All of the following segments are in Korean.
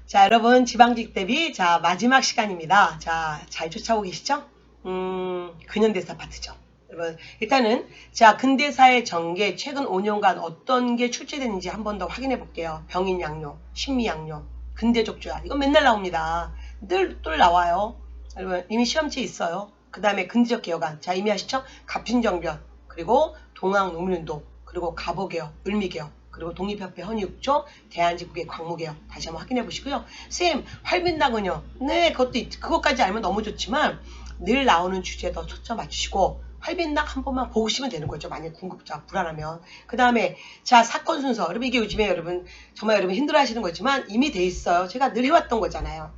자, 여러분, 지방직 대비, 자, 마지막 시간입니다. 자, 잘 쫓아오고 계시죠? 근현대사 파트죠. 여러분, 일단은, 자, 근대사의 전개, 최근 5년간 어떤 게 출제됐는지 한 번 더 확인해 볼게요. 병인양요, 신미양요, 근대적 조약. 이건 맨날 나옵니다. 늘 나와요. 여러분, 이미 시험지에 있어요. 그 다음에 근대적 개혁안. 자, 이미 아시죠? 갑신정변, 그리고 동학농민운동, 그리고 갑오개혁, 을미개혁. 그리고 독립협회 헌의육조, 대한제국의 광무개혁 다시 한번 확인해 보시고요. 쌤, 활빈낙은요? 네, 그것까지 알면 너무 좋지만 늘 나오는 주제에 더 초점 맞추시고 활빈낙 한 번만 보시면 되는 거죠. 만약 궁금자 불안하면. 그 다음에 자, 사건 순서. 여러분 이게 요즘에 여러분 정말 여러분 힘들어 하시는 거지만 이미 돼 있어요. 제가 늘 해왔던 거잖아요.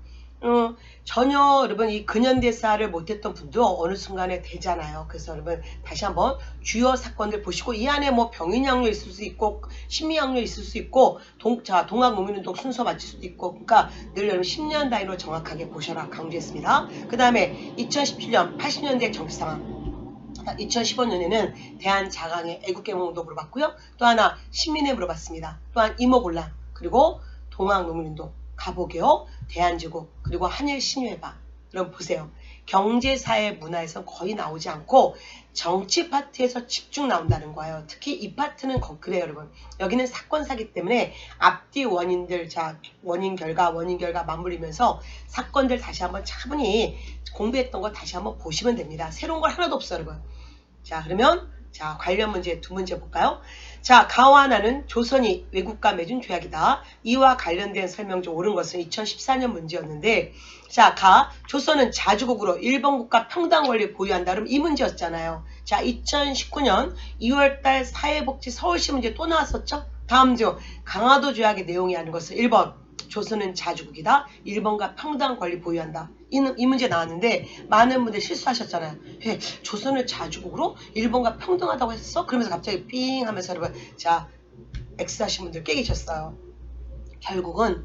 전혀 여러분 이 근현대사를 못했던 분도 어느 순간에 되잖아요. 그래서 여러분 다시 한번 주요 사건들 보시고 이 안에 뭐 병인양요 있을 수 있고 신미양요 있을 수 있고 동학농민운동 순서 맞출 수도 있고 그러니까 늘 여러분 10년 단위로 정확하게 보셔라 강조했습니다. 그 다음에 2017년 80년대 정치 상황 2015년에는 대한자강의 애국개몽운동 물어봤고요. 또 하나 신민회 물어봤습니다. 또한 이모곤란 그리고 동학농민운동 갑오개혁 대한제국 그리고 한일 신유해방. 여러분 보세요. 경제사회 문화에서 거의 나오지 않고 정치 파트에서 집중 나온다는 거예요. 특히 이 파트는 그래요 여러분. 여기는 사건사기 때문에 앞뒤 원인들 자 원인 결과 맞물리면서 사건들 다시 한번 차분히 공부했던 거 다시 한번 보시면 됩니다. 새로운 걸 하나도 없어요 여러분. 자 그러면 자 관련 문제 두 문제 볼까요? 자 가와나는 조선이 외국과 맺은 조약이다. 이와 관련된 설명 중 옳은 것은 2014년 문제였는데 자 조선은 자주국으로 일본국가 평등 권리 보유한다. 그럼 이 문제였잖아요. 자 2019년 2월달 사회복지 서울시 문제 또 나왔었죠? 다음 중 강화도 조약의 내용이 하는 것은 1번 조선은 자주국이다. 일본과 평등 권리 보유한다. 이 문제 나왔는데 많은 분들 실수하셨잖아요. 조선을 자주국으로 일본과 평등하다고 했어? 그러면서 갑자기 삥 하면서 여러분 자 X 하신 분들 꽤 계셨어요. 결국은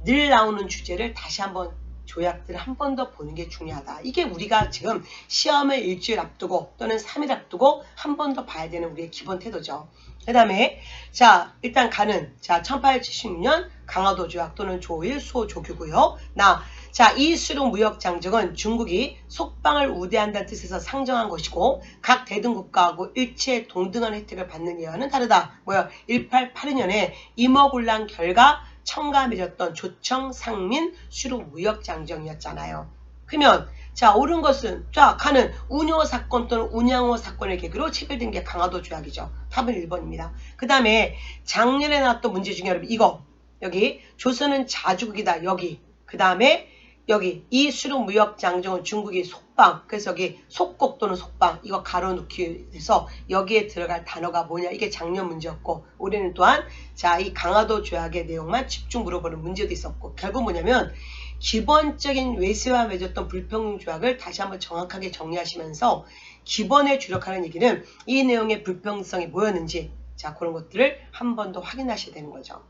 늘 나오는 주제를 다시 한번 조약들을 한 번 더 보는 게 중요하다. 이게 우리가 지금 시험을 일주일 앞두고 또는 3일 앞두고 한 번 더 봐야 되는 우리의 기본 태도죠. 그 다음에 자 일단 가는 자 1876년 강화도 조약 또는 조일 수호 조규고요. 자 이 수륙 무역장정은 중국이 속방을 우대한다는 뜻에서 상정한 것이고 각 대등국가하고 일체 동등한 혜택을 받는 예와는 다르다. 1882년에 임어곤란 결과 청가 맺었던 조청 상민 수륙 무역장정이었잖아요. 그러면 자 옳은 것은 자 가는 운요 사건 또는 운양호 사건을 계기로 체결된 게 강화도 조약이죠. 답은 1번입니다. 그 다음에 작년에 나왔던 문제 중에 여러분 이거 여기 조선은 자주국이다. 여기 그 다음에 여기 이 수륙 무역 장정은 중국이 속방 그래서 여기 속국 또는 속방 이거 가로 넣기 해서 여기에 들어갈 단어가 뭐냐 이게 작년 문제였고 올해는 또한 자 이 강화도 조약의 내용만 집중 물어보는 문제도 있었고 결국 뭐냐면 기본적인 외세와 맺었던 불평등 조약을 다시 한번 정확하게 정리하시면서 기본에 주력하는 얘기는 이 내용의 불평등성이 뭐였는지 자 그런 것들을 한 번 더 확인하셔야 되는 거죠.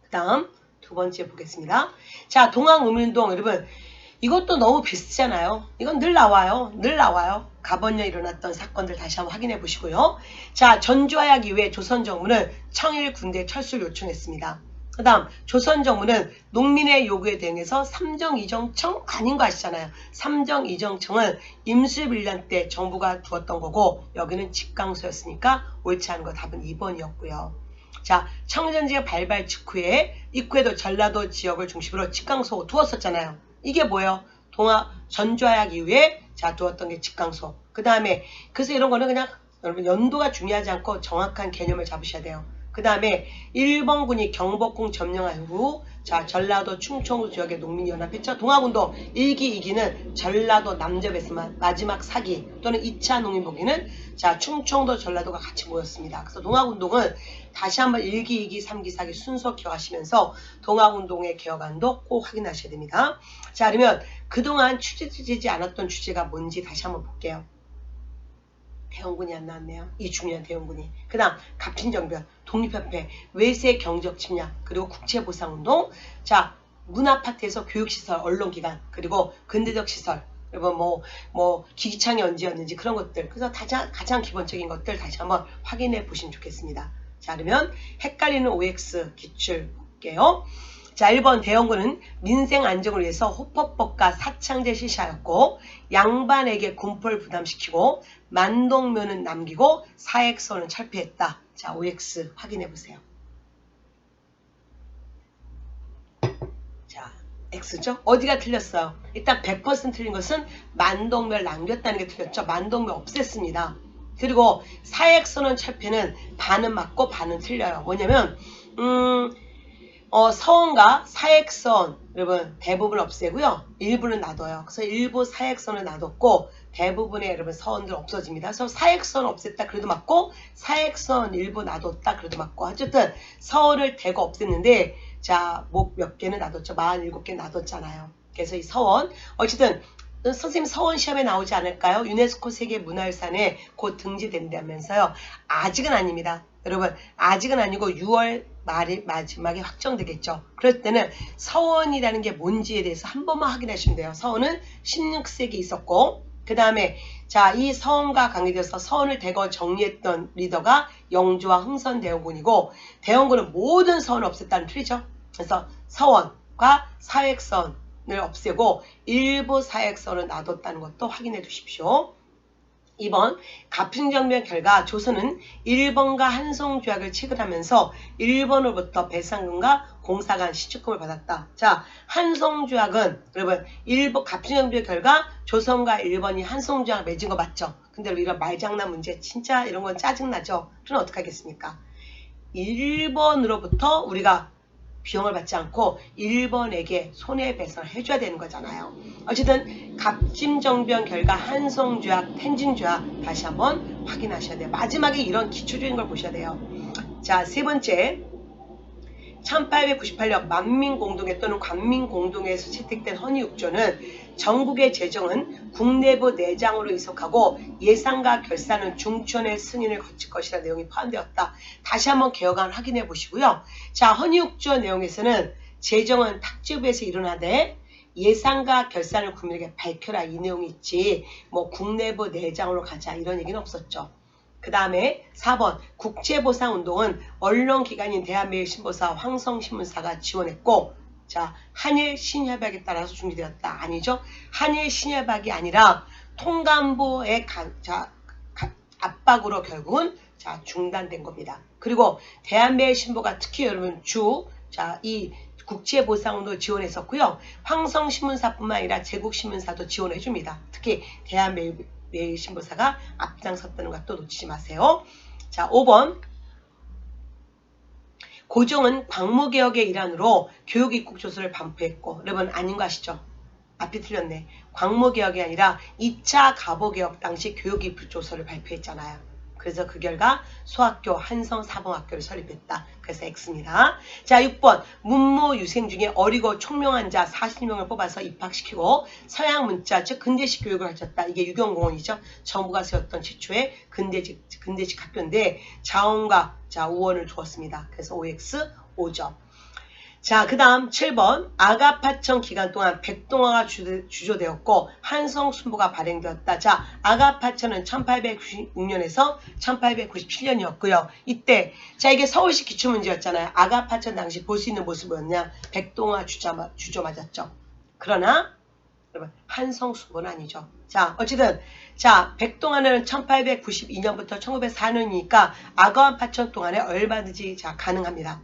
그 다음 두 번째 보겠습니다. 자 동학농민운동 여러분 이것도 너무 비슷하잖아요. 이건 늘 나와요. 늘 나와요. 가번녀 일어났던 사건들 다시 한번 확인해 보시고요. 자 전주화약 이후에 조선정부는 청일 군대 철수를 요청했습니다. 그 다음 조선정부는 농민의 요구에 대응해서 삼정이정청 아닌 거 아시잖아요. 삼정이정청은 임수빌란 때 정부가 두었던 거고 여기는 직강소였으니까 옳지 않은 거 답은 2번이었고요. 자 청전지가 발발 직후에 입구에도 전라도 지역을 중심으로 직강소 두었었잖아요. 이게 뭐예요? 전주화약 이후에 자 두었던 게 직강소. 그 다음에 그래서 이런 거는 그냥 여러분 연도가 중요하지 않고 정확한 개념을 잡으셔야 돼요. 그 다음에 일본군이 경복궁 점령한 후 자 전라도 충청도 지역의 농민이 연합했죠. 동학운동 1기 2기는 전라도 남접에서만 마지막 4기 또는 2차 농민복기는 자 충청도 전라도가 같이 모였습니다. 그래서 동학운동은 다시 한번 1기 2기 3기 4기 순서 기억하시면서 동학운동의 개혁안도 꼭 확인하셔야 됩니다. 자 그러면 그동안 취재되지 않았던 주제가 뭔지 다시 한번 볼게요. 대원군이 안 나왔네요. 이 중요한 대원군이. 그 다음 갑신정변, 독립협회, 외세 경적 침략, 그리고 국채보상운동. 자 문화파트에서 교육시설, 언론기관, 그리고 근대적 시설, 그리고 기기창이 언제였는지 그런 것들. 그래서 가장 기본적인 것들 다시 한번 확인해 보시면 좋겠습니다. 자 그러면 헷갈리는 OX 기출 볼게요. 자, 1번 대원군은 민생 안정을 위해서 호법법과 사창제 실시하였고 양반에게 군포를 부담시키고 만동묘는 남기고 사액선은 철폐했다. 자, OX 확인해 보세요. 자, X죠? 어디가 틀렸어요? 일단 100% 틀린 것은 만동묘를 남겼다는 게 틀렸죠. 만동묘 없앴습니다. 그리고 사액선언 철폐는 반은 맞고 반은 틀려요. 뭐냐면 서원과 사액선 여러분 대부분 없애고요. 일부는 놔둬요. 그래서 일부 사액선을 놔뒀고 대부분의 여러분 서원들 없어집니다. 그래서 사액선 없앴다 그래도 맞고 사액선 일부 놔뒀다 그래도 맞고 어쨌든 서원을 대거 없앴는데 자, 목 몇 개는 놔뒀죠. 47개 놔뒀잖아요. 그래서 이 서원 어쨌든 선생님 서원 시험에 나오지 않을까요? 유네스코 세계문화유산에 곧 등재된다면서요. 아직은 아닙니다. 여러분 아직은 아니고 6월 마지막에 확정되겠죠. 그럴 때는 서원이라는 게 뭔지에 대해서 한 번만 확인하시면 돼요. 서원은 16세기 있었고 그 다음에 자, 이 서원과 관계돼서 서원을 대거 정리했던 리더가 영조와 흥선대원군이고 대원군은 모든 서원을 없앴다는 틀이죠. 그래서 서원과 사획선을 없애고 일부 사획선을 놔뒀다는 것도 확인해 두십시오. 2번 갑신정변 결과 조선은 일본과 한송조약을 체결하면서 일본으로부터 배상금과 공사관 시축금을 받았다. 자, 한송조약은 여러분 갑신정변 결과 조선과 일본이 한송조약 맺은 거 맞죠? 근데 이런 말장난 문제 진짜 이런 건 짜증나죠? 그럼 어떡하겠습니까? 일본으로부터 우리가 비용을 받지 않고 일본에게 손해배상을 해줘야 되는 거잖아요. 어쨌든 갑진정변 결과 한송조약, 텐진조약 다시 한번 확인하셔야 돼요. 마지막에 이런 기초적인 걸 보셔야 돼요. 자, 세 번째 1898년 만민공동회 또는 관민공동회에서 채택된 헌의육조는 전국의 재정은 국내부 내장으로 이속하고 예산과 결산은 중천의 승인을 거칠 것이라 내용이 포함되었다. 다시 한번 개혁안 확인해 보시고요. 자, 헌의육조 내용에서는 재정은 탁지부에서 일어나되 예산과 결산을 국민에게 밝혀라 이 내용이 있지 뭐 국내부 내장으로 가자 이런 얘기는 없었죠. 그 다음에 4번 국제보상운동은 언론기관인 대한매일신보사 황성신문사가 지원했고 자, 한일 신협약에 따라서 중지되었다. 아니죠. 한일 신협약이 아니라 통감부의 압박으로 결국은 자, 중단된 겁니다. 그리고 대한매일신보가 특히 여러분 이 국제보상운동을 지원했었고요. 황성신문사뿐만 아니라 제국신문사도 지원해줍니다. 특히 대한매일신보사가 앞장섰다는 것도 놓치지 마세요. 자, 5번 고종은 광무개혁의 일환으로 교육입국조서를 반포했고 여러분 아닌 거 아시죠? 앞이 틀렸네. 광무개혁이 아니라 2차 가보개혁 당시 교육입국조서를 발표했잖아요. 그래서 그 결과 소학교 한성사범학교를 설립했다. 그래서 X입니다. 자, 6번 문무유생 중에 어리고 총명한 자 40명을 뽑아서 입학시키고 서양 문자 즉 근대식 교육을 하셨다. 이게 유경공원이죠. 정부가 세웠던 최초의 근대식 학교인데 자원과 우원을 주었습니다. 그래서 OX 5점. 자, 그 다음 7번 아가파천 기간 동안 백동화가 주조되었고 한성순보가 발행되었다. 자, 아가파천은 1896년에서 1897년이었고요. 이때 자 이게 서울시 기출문제였잖아요. 아가파천 당시 볼 수 있는 모습이 뭐였냐? 백동화 주조 맞았죠. 그러나 여러분 한성순보는 아니죠. 자, 어쨌든 자 백동화는 1892년부터 1904년이니까 아가파천 동안에 얼마든지 자 가능합니다.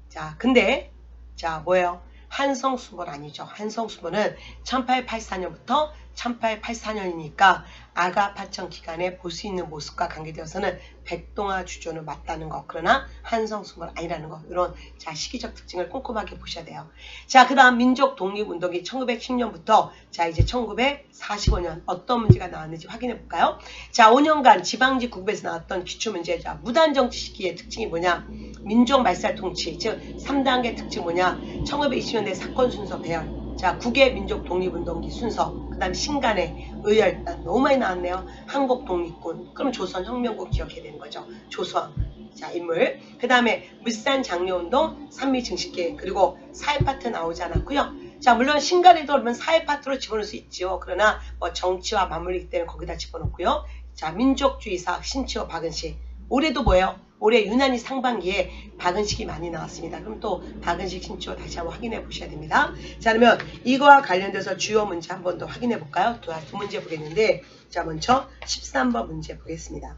자, 근데 자, 뭐예요? 한성수보는 아니죠. 한성수보는 1884년부터 1884년이니까 아가파천 기간에 볼 수 있는 모습과 관계되어서는 백동화 주조는 맞다는 거. 그러나 한성수보는 아니라는 거. 이런 자 시기적 특징을 꼼꼼하게 보셔야 돼요. 자, 그 다음 민족 독립운동이 1910년부터 자 이제 1945년 어떤 문제가 나왔는지 확인해 볼까요? 자, 5년간 지방지 국부에서 나왔던 기출문제. 자, 무단정치 시기의 특징이 뭐냐? 민족 말살 통치, 즉 3단계 특징 뭐냐? 1920년대 사건 순서 배열. 자, 국외 민족 독립운동기 순서. 그 다음 신간의 의열단. 너무 많이 나왔네요. 한국 독립군. 그럼 조선 혁명국 기억해야 되는 거죠. 조선. 자, 인물. 그 다음에 물산 장려운동, 산미 증식기. 그리고 사회파트 나오지 않았고요. 자, 물론 신간에도 그러면 사회파트로 집어넣을 수 있죠. 그러나 뭐 정치와 맞물리기 때문에 거기다 집어넣고요. 자, 민족주의사 신치호 박은식. 올해도 뭐예요? 올해 유난히 상반기에 박은식이 많이 나왔습니다. 그럼 또 박은식 신조 다시 한번 확인해 보셔야 됩니다. 자, 그러면 이거와 관련돼서 주요 문제 한 번 더 확인해 볼까요? 두 문제 보겠는데, 자, 먼저 13번 문제 보겠습니다.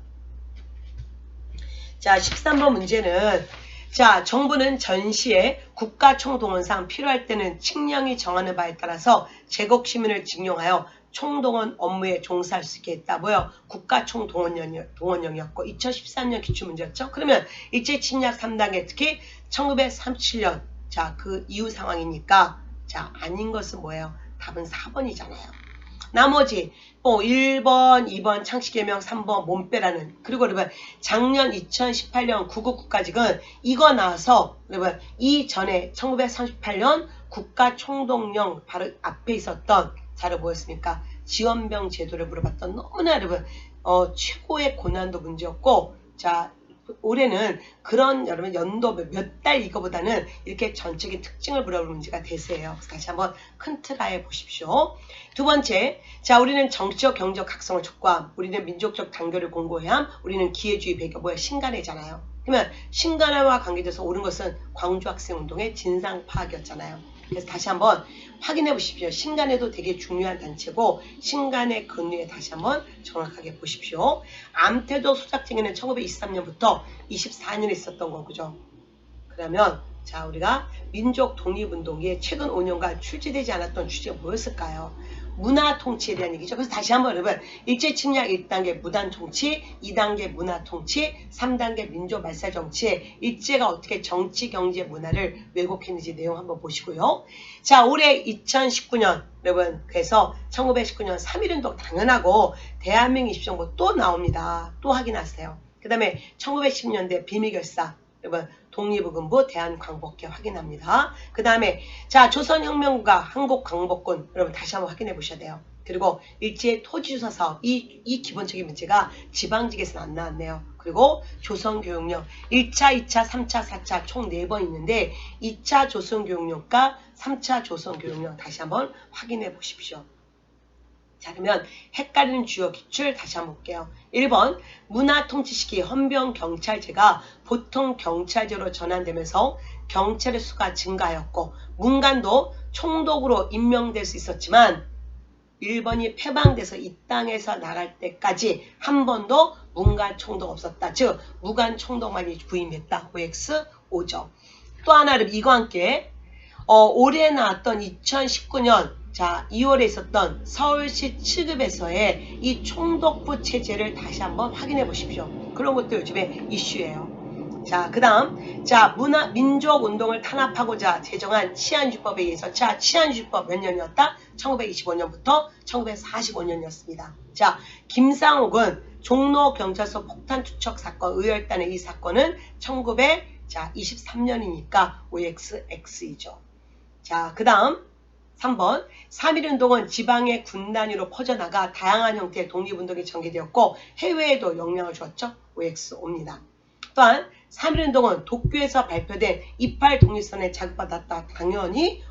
자, 13번 문제는, 자, 정부는 전시에 국가총동원상 필요할 때는 칙령이 정하는 바에 따라서 제국 시민을 징용하여 총동원 업무에 종사할 수 있게 했다. 뭐요? 국가총동원령이었고 2013년 기출문제였죠. 그러면 일제침략 3단계 특히 1937년 자, 그 이후 상황이니까 자, 아닌 것은 뭐예요? 답은 4번이잖아요. 나머지 1번, 2번 창씨개명, 3번 몸빼라는, 그리고 여러분 작년 2018년 구국국가직은 이거 나와서 여러분 이전에 1938년 국가총동령 바로 앞에 있었던 자료 뭐였습니까? 지원병 제도를 물어봤던 너무나 여러분 최고의 고난도 문제였고, 자, 올해는 그런 여러분 연도 몇 달 이거보다는 이렇게 전적인 특징을 물어볼 문제가 대세예요. 그래서 다시 한번 큰 틀하에 보십시오. 두 번째, 자, 우리는 정치적 경제적 각성을 촉구함, 우리는 민족적 단결을 공고해야 함, 우리는 기회주의 배경 뭐야 신간회잖아요. 그러면 신간회와 관계돼서 옳은 것은 광주학생운동의 진상 파악이었잖아요. 그래서 다시 한번 확인해 보십시오. 신간회도 되게 중요한 단체고 신간회 근위에 다시 한번 정확하게 보십시오. 암태도 소작쟁이는 1923년부터 24년에 있었던 거죠. 그러면 자, 우리가 민족 독립운동에 최근 5년간 출제되지 않았던 주제가 뭐였을까요? 문화통치에 대한 얘기죠. 그래서 다시 한번 여러분 일제침략 1단계 무단통치, 2단계 문화통치, 3단계 민족말살정치에 일제가 어떻게 정치, 경제, 문화를 왜곡했는지 내용 한번 보시고요. 자, 올해 2019년 여러분 그래서 1919년 3.1운동 당연하고 대한민국 입시정보 또 나옵니다. 또 확인하세요. 그 다음에 1910년대 비밀결사 여러분 독립의금부 대한광복회 확인합니다. 그 다음에 자, 조선혁명과 한국광복군 여러분 다시 한번 확인해 보셔야 돼요. 그리고 일제 토지조사 사업 이 기본적인 문제가 지방직에서는 안 나왔네요. 그리고 조선교육령 1차, 2차, 3차, 4차 총 4번 있는데 2차 조선교육령과 3차 조선교육령 다시 한번 확인해 보십시오. 자, 그러면 헷갈리는 주요 기출 다시 한번 볼게요. 1번 문화통치 시기 헌병경찰제가 보통 경찰제로 전환되면서 경찰의 수가 증가하였고 문관도 총독으로 임명될 수 있었지만 1번이 폐방돼서 이 땅에서 나갈 때까지 한 번도 문관 총독 없었다. 즉 무관 총독만이 부임했다. OX 5점. 또 하나를 이거 함께 올해 나왔던 2019년 자, 2월에 있었던 서울시 취급에서의 이 총독부 체제를 다시 한번 확인해 보십시오. 그런 것도 요즘에 이슈예요. 자, 그 다음, 자, 민족운동을 탄압하고자 제정한 치안유지법에 의해서, 자, 치안유지법 몇 년이었다? 1925년부터 1945년이었습니다. 자, 김상옥은 종로경찰서 폭탄 투척 사건, 의열단의 이 사건은 1923년이니까 OXX이죠. 자, 그 다음, 3번 3.1운동은 지방의 군 단위로 퍼져나가 다양한 형태의 독립운동이 전개되었고 해외에도 영향을 주었죠. OX5입니다. 또한 3.1운동은 도쿄에서 발표된 28 독립선에 자극받았다. 당연히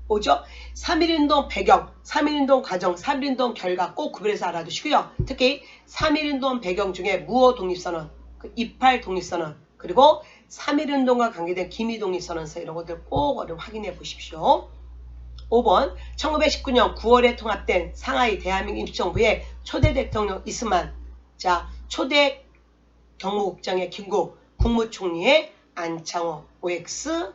오죠. 3.1운동 배경, 3.1운동 과정, 3.1운동 결과 꼭 구별해서 알아두시고요. 특히 3.1운동 배경 중에 무호 독립선언, 28 독립선언, 그리고 3.1운동과 관계된 기미 독립선언서 이런 것들 꼭 확인해 보십시오. 5번 1919년 9월에 통합된 상하이 대한민국 임시정부의 초대 대통령 이스만, 자, 초대 경무국장의 김구, 국무총리의 안창호, OX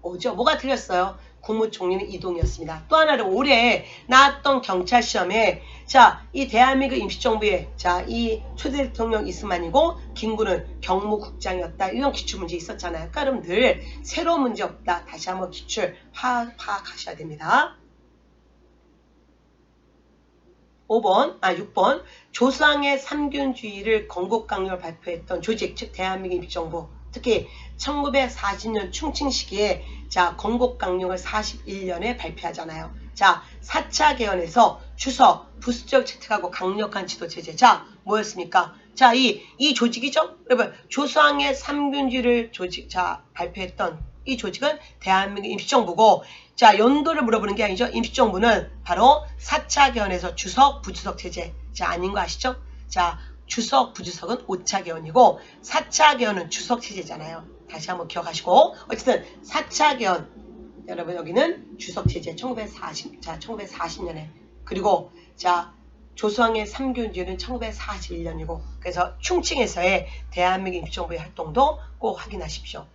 5죠. 뭐가 틀렸어요? 국무총리는 이동이었습니다. 또 하나는 올해 나왔던 경찰 시험에 자, 이 대한민국 임시정부의 자, 이 초대 대통령 이스만이고 김구는 경무국장이었다. 이런 기출문제 있었잖아요. 그러니까 여러분들 새로운 문제 없다. 다시 한번 기출 파악하셔야 됩니다. 6번 조상의 삼균주의를 건국강령을 발표했던 조직, 즉 대한민국 임시정부, 특히 1940년 충칭 시기에 자, 건국강령을 41년에 발표하잖아요. 자, 4차 개헌에서 주석, 부수적 채택하고 강력한 지도체제. 자, 뭐였습니까? 자, 이 조직이죠? 여러분, 조상의 삼균주의를 발표했던 이 조직은 대한민국 임시정부고, 자, 연도를 물어보는 게 아니죠. 임시정부는 바로 4차 개헌에서 주석, 부주석 체제. 자, 아닌 거 아시죠? 자, 주석, 부주석은 5차 개헌이고 4차 개헌은 주석 체제잖아요. 다시 한번 기억하시고 어쨌든 4차 개헌 여러분 여기는 주석 체제 1940년에 그리고 자 조수왕의 3교제는 1941년이고 그래서 충칭에서의 대한민국 임시정부의 활동도 꼭 확인하십시오.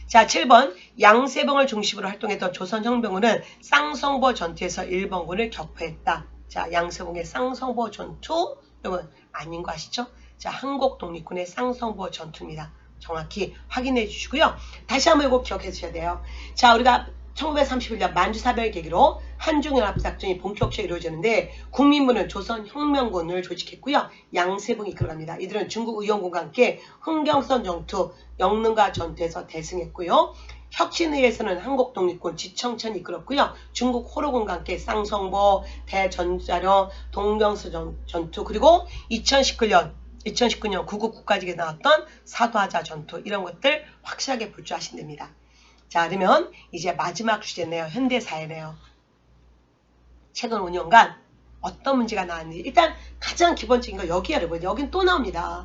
자 7번 양세봉을 중심으로 활동했던 조선혁명군은 쌍성보 전투에서 일본군을 격파했다. 자 양세봉의 쌍성보 전투 여러분 아닌 거 아시죠? 자 한국독립군의 쌍성보 전투입니다. 정확히 확인해 주시고요. 다시 한번 이거 기억해 주셔야 돼요. 자 우리가 1931년 만주사변을 계기로 한중연합작전이 본격적으로 이루어지는데 국민부는 조선혁명군을 조직했고요. 양세봉이 이끌어갑니다. 이들은 중국 의용군과 함께 흥경선 전투, 영릉가 전투에서 대승했고요. 혁신회에서는 한국독립군 지청천이 이끌었고요. 중국 호로군과 함께 쌍성보, 대전자령, 동명수 전투 그리고 2019년 구국 국가직에 나왔던 사도하자 전투 이런 것들 확실하게 볼 줄 아시면 됩니다. 자 그러면 이제 마지막 주제네요. 현대사회네요. 최근 5년간 어떤 문제가 나왔는지 일단 가장 기본적인 거 여기 여러분 여긴 또 나옵니다.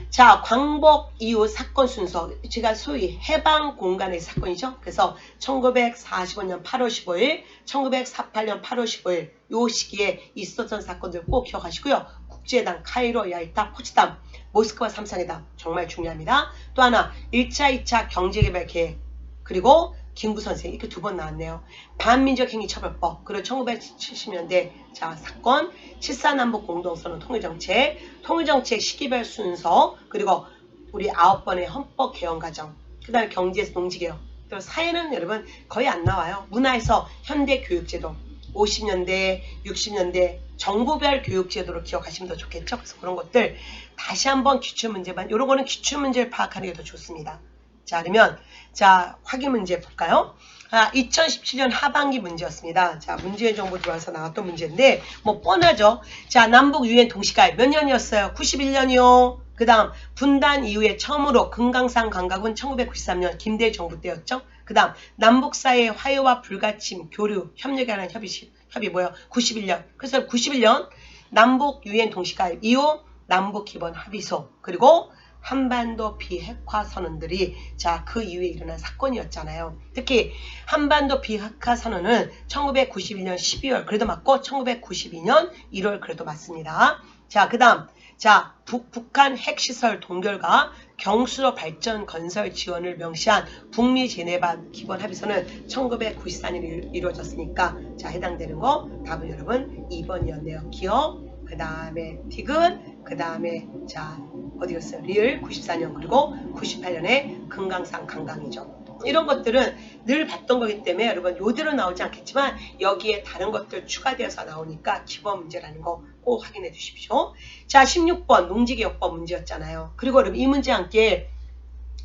자 광복 이후 사건 순서 제가 소위 해방 공간의 사건이죠. 그래서 1945년 8월 15일 1948년 8월 15일 요 시기에 있었던 사건들 꼭 기억하시고요. 국제회담 카이로 야이타 포츠담 모스크바 3상회담 정말 중요합니다. 또 하나 1차 2차 경제개발 계획 그리고 김구 선생 이렇게 두 번 나왔네요. 반민족행위처벌법 그리고 1970년대 자 사건 7.4남북 공동선언 통일정책 시기별 순서 그리고 우리 9번의 헌법 개헌 과정 그 다음에 경제에서 농지개혁 그리고 사회는 여러분 거의 안 나와요. 문화에서 현대 교육제도 50년대 60년대 정부별 교육제도로 기억하시면 더 좋겠죠. 그래서 그런 것들 다시 한번 기출문제만 이런 거는 기출문제를 파악하는 게 더 좋습니다. 자 그러면 자 확인 문제 볼까요? 2017년 하반기 문제였습니다. 자 문제 정보 들어와서 나왔던 문제인데 뭐 뻔하죠. 자 남북 유엔 동시가입 몇 년이었어요? 91년이요. 그 다음 분단 이후에 처음으로 금강산 강각은 1993년 김대일 정부 때였죠. 그 다음 남북 사이의 화해와 불가침 교류 협력에 관한 협의 뭐예요? 91년. 그래서 91년 남북 유엔 동시가입 이후 남북 기본 합의소 그리고 한반도 비핵화 선언들이 자 그 이후에 일어난 사건이었잖아요. 특히 한반도 비핵화 선언은 1991년 12월 그래도 맞고 1992년 1월 그래도 맞습니다. 자 그 다음 자 북한 핵시설 동결과 경수로 발전 건설 지원을 명시한 북미 제네바 기본 합의서는 1994년에 이루어졌으니까 자 해당되는 거 답은 여러분 2번이었네요. 기억 그 다음에 티귿 그 다음에 자 어디였어요? 리을 94년 그리고 98년에 금강산 강강이죠. 이런 것들은 늘 봤던 거기 때문에 여러분 요대로 나오지 않겠지만 여기에 다른 것들 추가되어서 나오니까 기본 문제라는 거 꼭 확인해 주십시오. 자 16번 농지개혁법 문제였잖아요. 그리고 여러분 이 문제 함께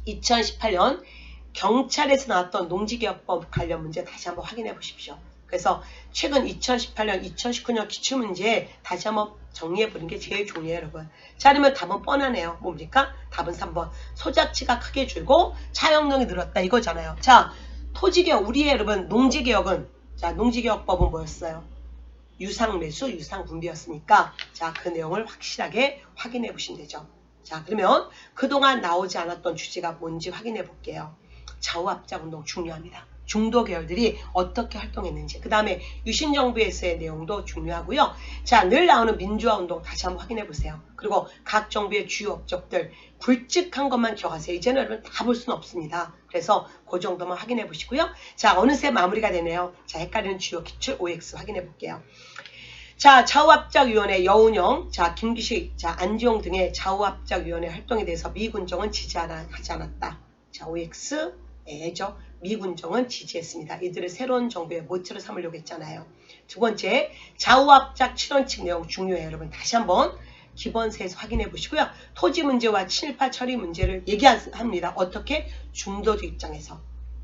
2018년 경찰에서 나왔던 농지개혁법 관련 문제 다시 한번 확인해 보십시오. 그래서 최근 2018년, 2019년 기출문제 다시 한번 정리해보는 게 제일 중요해요, 여러분. 자, 그러면 답은 뻔하네요. 뭡니까? 답은 3번. 소작지가 크게 줄고 차용량이 늘었다 이거잖아요. 자, 토지개혁, 우리의 여러분 농지개혁은 자, 농지개혁법은 뭐였어요? 유상매수, 유상분배였으니까 자, 그 내용을 확실하게 확인해 보시면 되죠. 자, 그러면 그동안 나오지 않았던 주제가 뭔지 확인해 볼게요. 좌우합작 운동 중요합니다. 중도 계열들이 어떻게 활동했는지 그 다음에 유신정부에서의 내용도 중요하고요. 자, 늘 나오는 민주화운동 다시 한번 확인해 보세요. 그리고 각 정부의 주요 업적들 굵직한 것만 기억하세요. 이제는 여러분 다 볼 수는 없습니다. 그래서 그 정도만 확인해 보시고요. 자, 어느새 마무리가 되네요. 자, 헷갈리는 주요 기출 OX 확인해 볼게요. 자, 좌우합작위원회 여운형, 자, 김기식, 자, 안지용 등의 좌우합작위원회 활동에 대해서 미군정은 하지 않았다. 자, OX 애죠. 미군정은 지지했습니다. 이들을 새로운 정부의 모처로 삼으려고 했잖아요. 두 번째, 좌우합작 7원칙 내용 중요해요. 여러분 다시 한번 기본세에서 확인해 보시고요. 토지 문제와 친일파 처리 문제를 얘기합니다. 어떻게? 중도적 입장에서.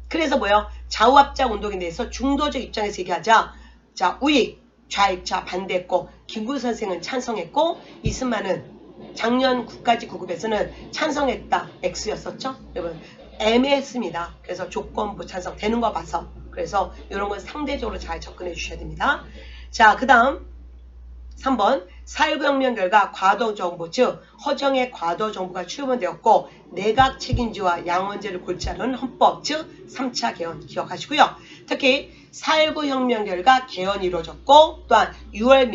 그래서 뭐예요? 좌우합작 운동에 대해서 중도적 입장에서 얘기하자. 자, 우익, 좌익, 자 반대했고 김구 선생은 찬성했고 이승만은 작년 국가직 구급에서는 찬성했다. X였었죠. 여러분 애매했습니다. 그래서 조건부 찬성 되는 거 봐서 그래서 이런 건 상대적으로 잘 접근해 주셔야 됩니다. 자, 그 다음 3번 4.19 혁명 결과 과도정부 즉 허정의 과도정부가 출범되었고 내각 책임지와 양원제를 골치 않은 헌법 즉 3차 개헌 기억하시고요. 특히 4.19 혁명 결과 개헌이 이루어졌고 또한 6월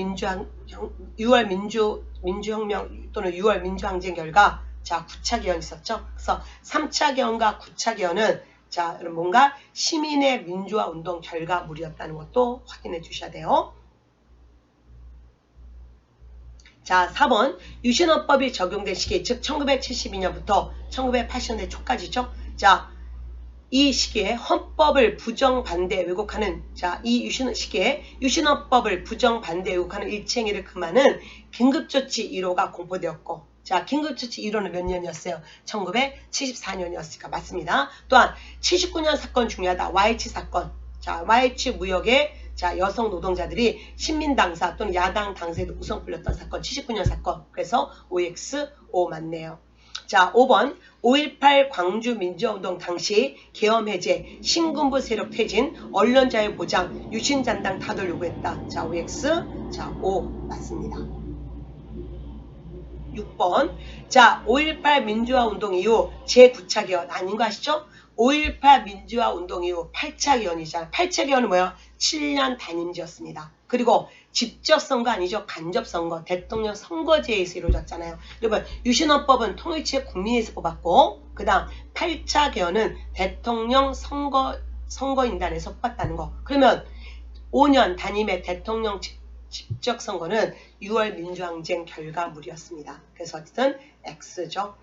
민주혁명 또는 6월 민주항쟁 결과 자 9차 개헌이 있었죠. 그래서 3차 개헌과 9차 개헌은 자 여러분 뭔가 시민의 민주화 운동 결과물이었다는 것도 확인해 주셔야 돼요. 자 4번 유신헌법이 적용된 시기 즉 1972년부터 1980년대 초까지죠. 자 이 시기에 헌법을 부정반대 왜곡하는 자 이 시기에 유신헌법을 부정반대 왜곡하는 일체행위를 금하는 긴급조치 1호가 공포되었고 자 긴급조치 1호는 몇 년이었어요? 1974년이었으니까 맞습니다. 또한 79년 사건 중요하다. YH 사건 자 YH 무역의 자 여성 노동자들이 신민당사 또는 야당 당사에도 우선 풀렸던 사건 79년 사건 그래서 OX5 맞네요. 자 5번 5.18 광주 민주화운동 당시 계엄 해제, 신군부 세력 퇴진, 언론 자유 보장, 유신잔당 타도를 요구했다. 자 OX 자 5 맞습니다. 6번 자 5.18 민주화운동 이후 제9차 개헌 아닌 거 아시죠? 5.18 민주화운동 이후 8차 개헌이잖아. 8차 개헌은 뭐야? 7년 단임제였습니다. 그리고 직접선거 아니죠. 간접선거, 대통령 선거제에서 이루어졌잖아요. 여러분 유신헌법은 통일치의 국민에서 뽑았고 그 다음 8차 개헌은 대통령 선거인단에서 뽑았다는 거. 그러면 5년 단임의 대통령 직접선거는 6월 민주항쟁 결과물이었습니다. 그래서 어쨌든 X죠.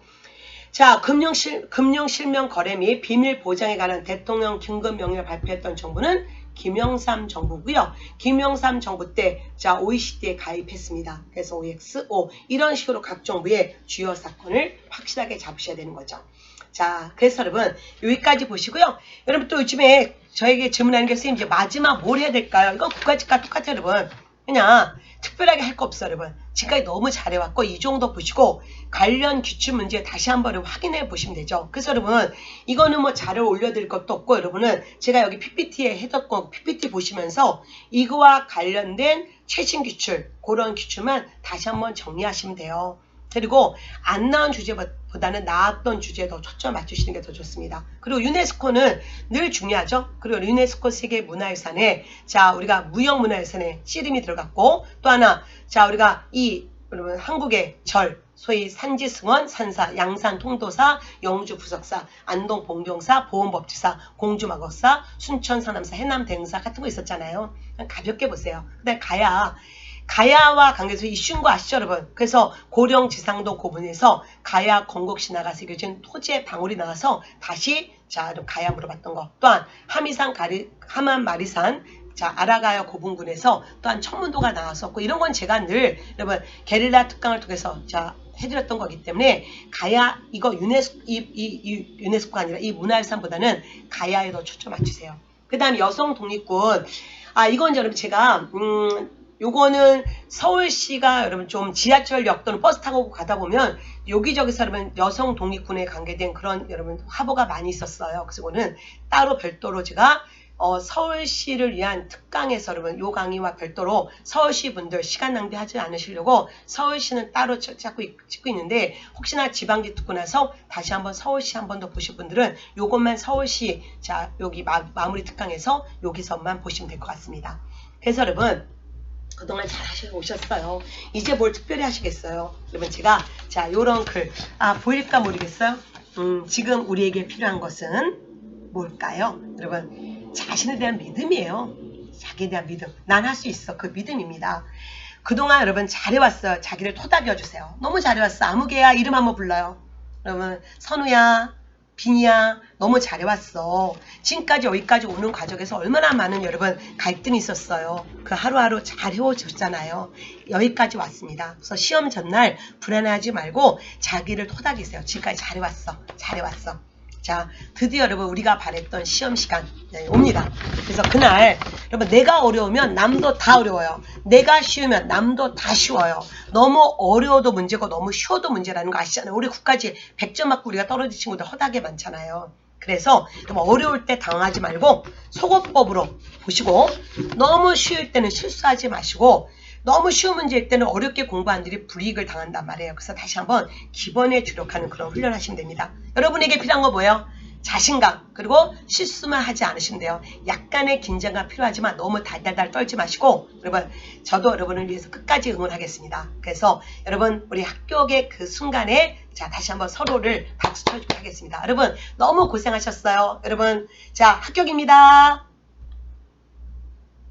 자, 금융실명 거래 및 비밀 보장에 관한 대통령 긴급명령을 발표했던 정부는 김영삼 정부고요. 김영삼 정부 때 자 OECD에 가입했습니다. 그래서 OX5 이런 식으로 각 정부의 주요 사건을 확실하게 잡으셔야 되는 거죠. 자, 그래서 여러분 여기까지 보시고요. 여러분 또 요즘에 저에게 질문하는 게 선생님 이제 마지막 뭘 해야 될까요? 이건 국가직과 똑같아요, 여러분. 그냥 특별하게 할 거 없어요, 여러분. 지금까지 너무 잘해왔고 이 정도 보시고 관련 기출 문제 다시 한번 확인해 보시면 되죠. 그래서 여러분 이거는 뭐 자료 올려드릴 것도 없고 여러분은 제가 여기 PPT에 해뒀고 PPT 보시면서 이거와 관련된 최신 기출 그런 기출만 다시 한번 정리하시면 돼요. 그리고 안 나온 주제보다는 나왔던 주제에 더 초점 맞추시는 게 더 좋습니다. 그리고 유네스코는 늘 중요하죠. 그리고 유네스코 세계문화유산에 자 우리가 무형문화유산에 씨름이 들어갔고 또 하나 자 우리가 여러분 한국의 절 소위 산지승원, 산사, 양산 통도사, 영주 부석사, 안동 봉경사, 보훈법지사, 공주마곡사, 순천 서남사, 해남 대흥사 같은 거 있었잖아요. 가볍게 보세요. 그다음에 가야와 관계해서 이슈인 거 아시죠, 여러분? 그래서 고령 지상도 고분에서 가야 건국신화가 새겨진 토지의 방울이 나와서 다시 자 가야 물어봤던 거. 또한 함안 마리산 자 아라가야 고분군에서 또한 천문도가 나왔었고 이런 건 제가 늘 여러분 게릴라 특강을 통해서 자 해드렸던 거기 때문에 가야 이거 유네스코가 아니라 이 문화유산보다는 가야에 더 초점 맞추세요. 그 다음 여성 독립군 이건 여러분 제가 요거는 서울시가 여러분 좀 지하철역 또는 버스 타고 가다 보면 여기저기서 여러분 여성 독립군에 관계된 그런 여러분 화보가 많이 있었어요. 그래서 이거는 따로 별도로 제가 서울시를 위한 특강에서 여러분 요 강의와 별도로 서울시 분들 시간 낭비하지 않으시려고 서울시는 따로 찍고 있는데 혹시나 지방지 듣고 나서 다시 한번 서울시 한 번 더 보실 분들은 요것만 서울시 자 여기 마무리 특강에서 여기서만 보시면 될 것 같습니다. 그래서 여러분 그동안 잘 오셨어요. 이제 뭘 특별히 하시겠어요? 여러분 제가 자 요런 글 보일까 모르겠어요? 지금 우리에게 필요한 것은 뭘까요? 여러분 자신에 대한 믿음이에요. 자기에 대한 믿음. 난 할 수 있어. 그 믿음입니다. 그동안 여러분 잘해왔어요. 자기를 토닥여주세요. 너무 잘해왔어. 아무개야 이름 한번 불러요. 여러분 선우야 빈이야 너무 잘해왔어. 지금까지 여기까지 오는 과정에서 얼마나 많은 여러분 갈등이 있었어요. 그 하루하루 잘 해오셨잖아요. 여기까지 왔습니다. 그래서 시험 전날 불안해하지 말고 자기를 토닥이세요. 지금까지 잘해왔어. 잘해왔어. 자 드디어 여러분 우리가 바랬던 시험 시간 옵니다. 그래서 그날 여러분 내가 어려우면 남도 다 어려워요. 내가 쉬우면 남도 다 쉬워요. 너무 어려워도 문제고 너무 쉬워도 문제라는 거 아시잖아요. 우리 국가지 100점 맞고 우리가 떨어진 친구들 허다하게 많잖아요. 그래서 너무 어려울 때 당황하지 말고 소거법으로 보시고 너무 쉬울 때는 실수하지 마시고 너무 쉬운 문제일 때는 어렵게 공부한 들이 불이익을 당한단 말이에요. 그래서 다시 한번 기본에 주력하는 그런 훈련하시면 됩니다. 여러분에게 필요한 거 뭐예요? 자신감, 그리고 실수만 하지 않으시면 돼요. 약간의 긴장감 필요하지만 너무 달달달 떨지 마시고, 여러분, 저도 여러분을 위해서 끝까지 응원하겠습니다. 그래서 여러분, 우리 합격의 그 순간에 자, 다시 한번 서로를 박수 쳐주도록 하겠습니다. 여러분, 너무 고생하셨어요. 여러분, 자, 합격입니다.